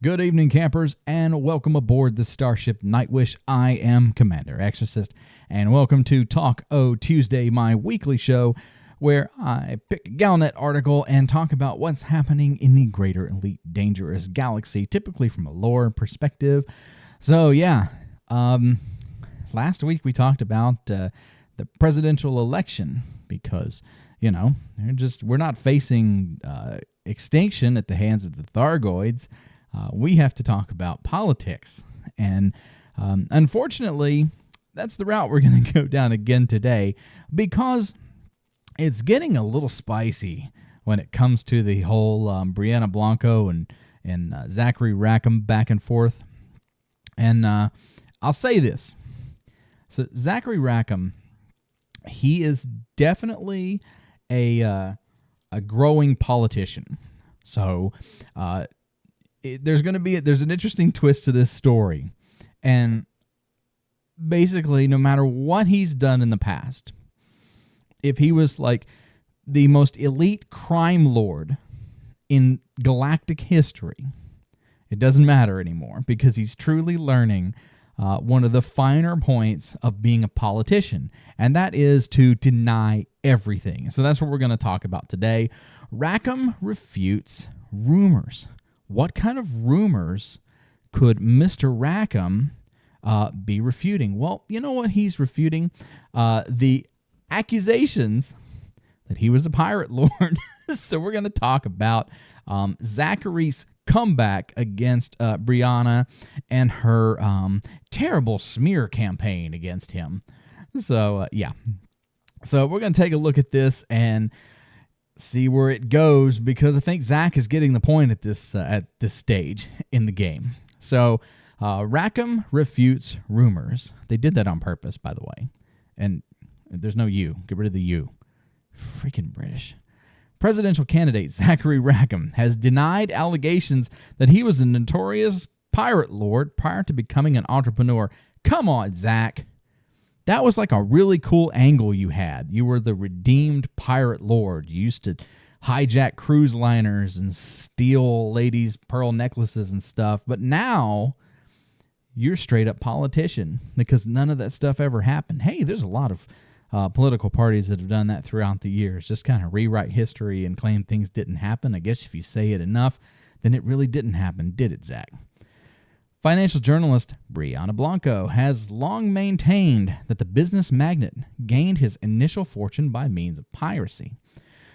Good evening, campers, and welcome aboard the Starship Nightwish. I am Commander Exorcist, and welcome to Talk O Tuesday, my weekly show where I pick a Galnet article and talk about what's happening in the greater elite dangerous galaxy, typically from a lore perspective. So, last week we talked about the presidential election because, we're not facing extinction at the hands of the Thargoids. We have to talk about politics. And unfortunately, that's the route we're going to go down again today because it's getting a little spicy when it comes to the whole Bryanna Blanco and Zachary Rackham back and forth. And I'll say this. So Zachary Rackham, he is definitely a growing politician. So there's an interesting twist to this story. And basically, no matter what he's done in the past, if he was like the most elite crime lord in galactic history, it doesn't matter anymore because he's truly learning one of the finer points of being a politician, and that is to deny everything. So that's what we're going to talk about today. Rackham refutes rumors. What kind of rumors could Mr. Rackham be refuting? Well, you know what he's refuting? The accusations that he was a pirate lord. So we're going to talk about Zachary's comeback against Bryanna and her terrible smear campaign against him. So, So we're going to take a look at this and see where it goes because I think Zach is getting the point at this stage in the game. So Rackham refutes rumors. They did that on purpose, by the way. And there's no U. Get rid of the U. Freaking British. Presidential candidate Zachary Rackham has denied allegations that he was a notorious pirate lord prior to becoming an entrepreneur. Come on, Zach. That was like a really cool angle you had. You were the redeemed pirate lord. You used to hijack cruise liners and steal ladies' pearl necklaces and stuff. But now you're straight up politician because none of that stuff ever happened. Hey, there's a lot of political parties that have done that throughout the years. Just kind of rewrite history and claim things didn't happen. I guess if you say it enough, then it really didn't happen, did it, Zach? Financial journalist Bryanna Blanco has long maintained that the business magnate gained his initial fortune by means of piracy.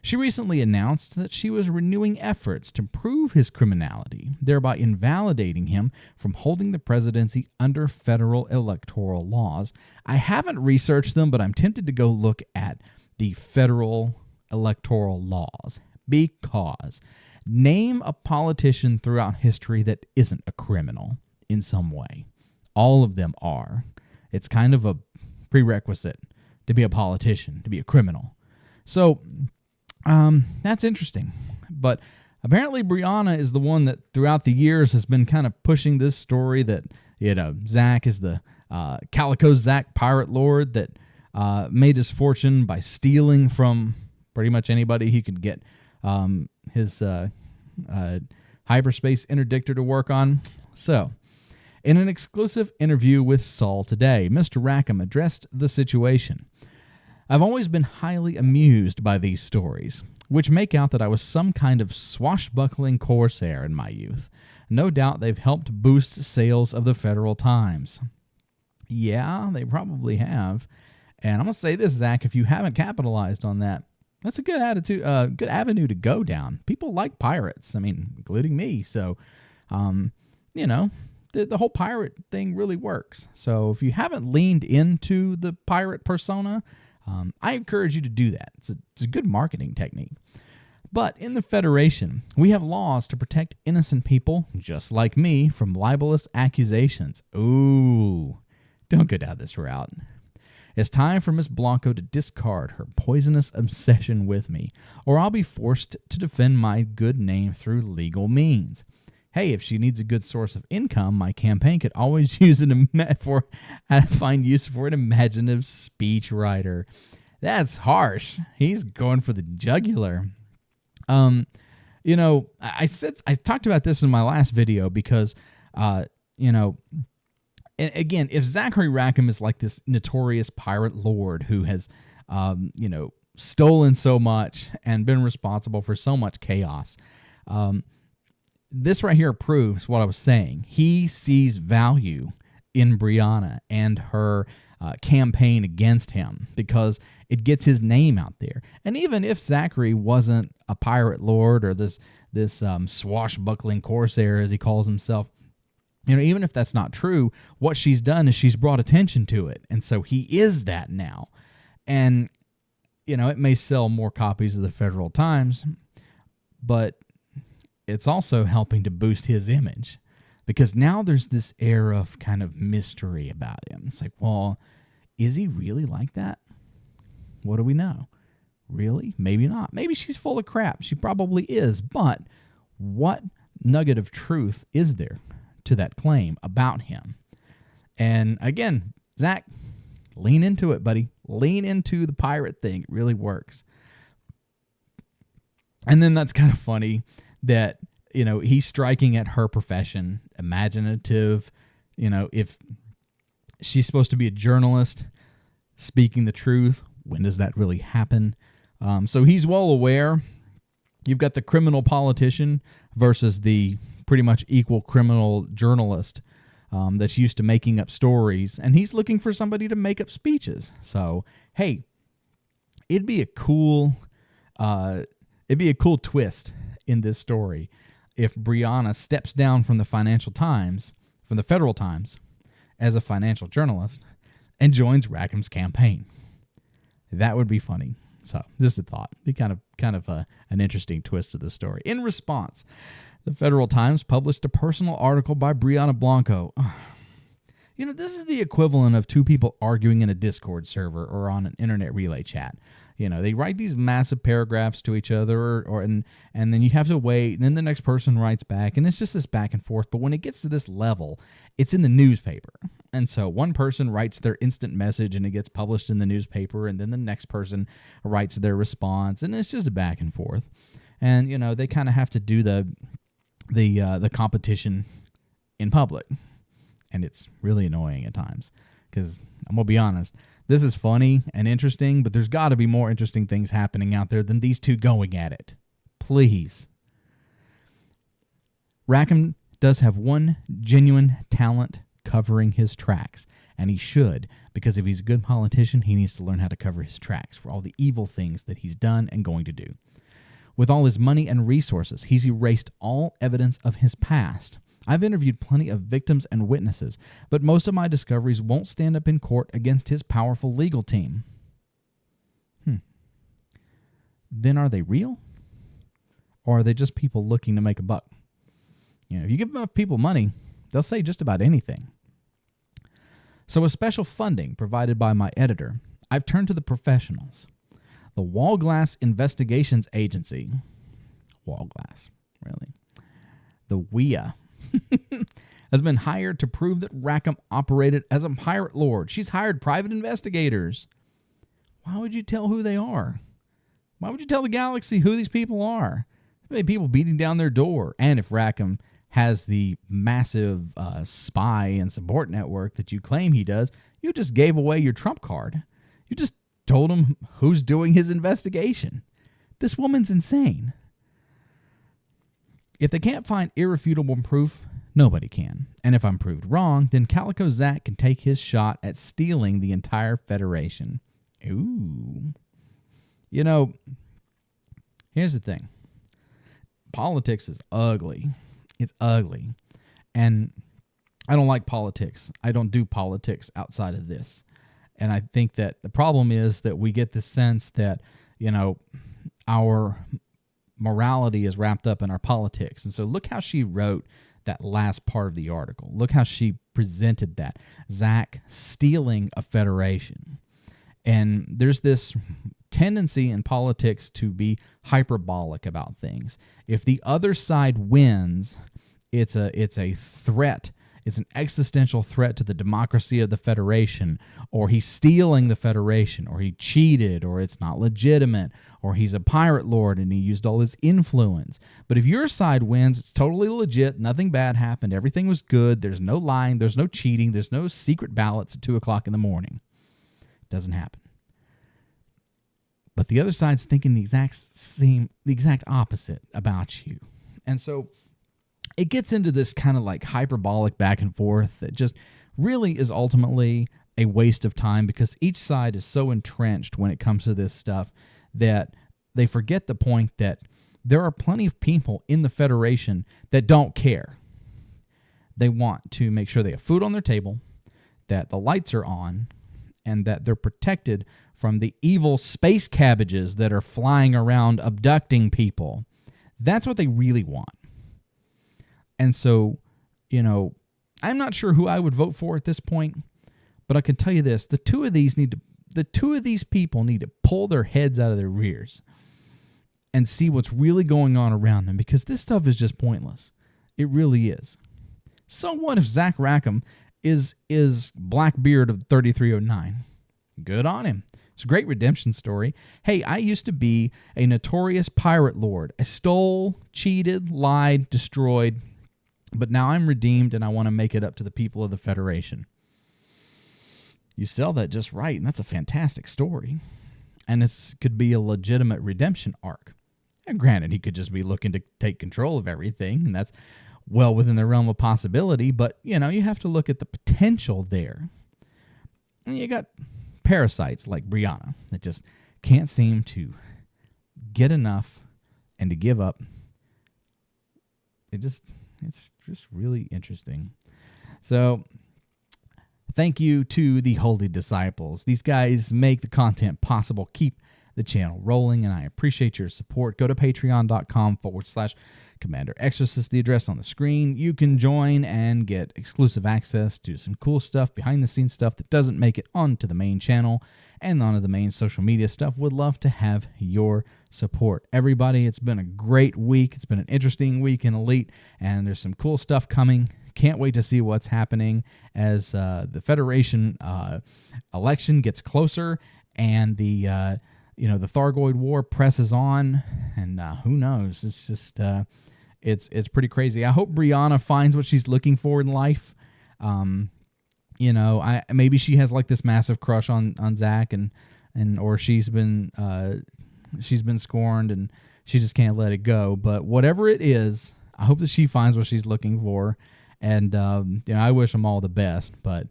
She recently announced that she was renewing efforts to prove his criminality, thereby invalidating him from holding the presidency under federal electoral laws. I haven't researched them, but I'm tempted to go look at the federal electoral laws because name a politician throughout history that isn't a criminal in some way. All of them are. It's kind of a prerequisite to be a politician, to be a criminal. So that's interesting. But apparently Bryanna is the one that throughout the years has been kind of pushing this story that, Zach is the Calico Zach pirate lord that made his fortune by stealing from pretty much anybody he could get his hyperspace interdictor to work on. So, in an exclusive interview with Saul Today, Mr. Rackham addressed the situation. I've always been highly amused by these stories, which make out that I was some kind of swashbuckling corsair in my youth. No doubt they've helped boost sales of the Federal Times. Yeah, they probably have. And I'm going to say this, Zach, if you haven't capitalized on that, that's a good good avenue to go down. People like pirates, including me. So, the whole pirate thing really works. So if you haven't leaned into the pirate persona, I encourage you to do that. It's a good marketing technique. But in the Federation, we have laws to protect innocent people, just like me, from libelous accusations. Ooh, don't go down this route. It's time for Miss Blanco to discard her poisonous obsession with me, or I'll be forced to defend my good name through legal means. Hey, if she needs a good source of income, my campaign could always find use for an imaginative speechwriter. That's harsh. He's going for the jugular. I talked about this in my last video because, you know, and again, if Zachary Rackham is like this notorious pirate lord who has, stolen so much and been responsible for so much chaos, this right here proves what I was saying. He sees value in Bryanna and her campaign against him because it gets his name out there. And even if Zachary wasn't a pirate lord or this swashbuckling corsair, as he calls himself, even if that's not true, what she's done is she's brought attention to it. And so he is that now. And, it may sell more copies of the Federal Times, but it's also helping to boost his image because now there's this air of kind of mystery about him. It's like, well, is he really like that? What do we know? Really? Maybe not. Maybe she's full of crap. She probably is. But what nugget of truth is there to that claim about him? And again, Zach, lean into it, buddy. Lean into the pirate thing. It really works. And then that's kind of funny that, he's striking at her profession, imaginative. If she's supposed to be a journalist speaking the truth, when does that really happen? So he's well aware. You've got the criminal politician versus the pretty much equal criminal journalist that's used to making up stories, and he's looking for somebody to make up speeches. So, hey, it'd be a cool twist in this story if Bryanna steps down from the Federal Times, as a financial journalist and joins Rackham's campaign. That would be funny. So, this is a thought. It'd be kind of an interesting twist to the story. In response, the Federal Times published a personal article by Bryanna Blanco. This is the equivalent of two people arguing in a Discord server or on an internet relay chat. They write these massive paragraphs to each other, and then you have to wait, and then the next person writes back, and it's just this back and forth. But when it gets to this level, it's in the newspaper. And so one person writes their instant message, and it gets published in the newspaper, and then the next person writes their response, and it's just a back and forth. And, they kind of have to do the competition in public. And it's really annoying at times because I'm going to be honest, this is funny and interesting, but there's got to be more interesting things happening out there than these two going at it. Please. Rackham does have one genuine talent covering his tracks, and he should, because if he's a good politician, he needs to learn how to cover his tracks for all the evil things that he's done and going to do. With all his money and resources, he's erased all evidence of his past. I've interviewed plenty of victims and witnesses, but most of my discoveries won't stand up in court against his powerful legal team. Then are they real? Or are they just people looking to make a buck? If you give enough people money, they'll say just about anything. So with special funding provided by my editor, I've turned to the professionals. The Wallglass Investigations Agency. Wallglass, really. The WIA. Has been hired to prove that Rackham operated as a pirate lord. She's hired private investigators. Why would you tell who they are? Why would you tell the galaxy who these people are? There may be people beating down their door. And if Rackham has the massive spy and support network that you claim he does, you just gave away your trump card. You just told him who's doing his investigation. This woman's insane. If they can't find irrefutable proof, nobody can. And if I'm proved wrong, then Calico Zach can take his shot at stealing the entire Federation. Ooh. Here's the thing. Politics is ugly. It's ugly. And I don't like politics. I don't do politics outside of this. And I think that the problem is that we get the sense that, our morality is wrapped up in our politics. And so look how she wrote that last part of the article. Look how she presented that. Zach stealing a federation. And there's this tendency in politics to be hyperbolic about things. If the other side wins, it's a threat. It's an existential threat to the democracy of the Federation, or he's stealing the Federation, or he cheated, or it's not legitimate, or he's a pirate lord and he used all his influence. But if your side wins, it's totally legit, nothing bad happened, everything was good, there's no lying, there's no cheating, there's no secret ballots at 2 o'clock in the morning. Doesn't happen. But the other side's thinking the exact opposite about you. And so it gets into this kind of like hyperbolic back and forth that just really is ultimately a waste of time, because each side is so entrenched when it comes to this stuff that they forget the point that there are plenty of people in the Federation that don't care. They want to make sure they have food on their table, that the lights are on, and that they're protected from the evil space cabbages that are flying around abducting people. That's what they really want. And so, I'm not sure who I would vote for at this point, but I can tell you this: the two of these people need to pull their heads out of their rears and see what's really going on around them, because this stuff is just pointless. It really is. So what if Zach Rackham is Blackbeard of 3309? Good on him. It's a great redemption story. Hey, I used to be a notorious pirate lord. I stole, cheated, lied, destroyed, but now I'm redeemed and I want to make it up to the people of the Federation. You sell that just right, and that's a fantastic story. And this could be a legitimate redemption arc. And granted, he could just be looking to take control of everything, and that's well within the realm of possibility, but, you have to look at the potential there. And you got parasites like Bryanna that just can't seem to get enough and to give up. It's just really interesting. So thank you to the Holy Disciples. These guys make the content possible, keep the channel rolling, and I appreciate your support. Go to patreon.com/Commander Exorcist, the address on the screen. You can join and get exclusive access to some cool stuff, behind-the-scenes stuff that doesn't make it onto the main channel and onto the main social media stuff. Would love to have your support. Everybody, it's been a great week. It's been an interesting week in Elite, and there's some cool stuff coming. Can't wait to see what's happening as the Federation election gets closer and the Thargoid War presses on, and who knows? It's just it's pretty crazy. I hope Bryanna finds what she's looking for in life. Maybe she has like this massive crush on Zach, or she's been scorned and she just can't let it go. But whatever it is, I hope that she finds what she's looking for, and I wish them all the best. But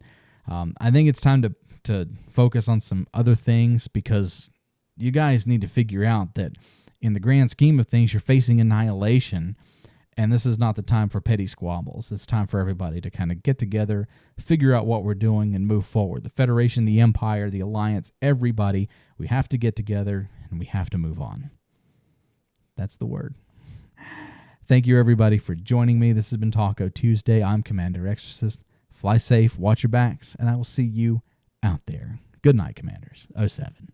I think it's time to focus on some other things, because you guys need to figure out that in the grand scheme of things, you're facing annihilation, and this is not the time for petty squabbles. It's time for everybody to kind of get together, figure out what we're doing, and move forward. The Federation, the Empire, the Alliance, everybody, we have to get together, and we have to move on. That's the word. Thank you, everybody, for joining me. This has been Taco Tuesday. I'm Commander Exorcist. Fly safe, watch your backs, and I will see you out there. Good night, Commanders. 07.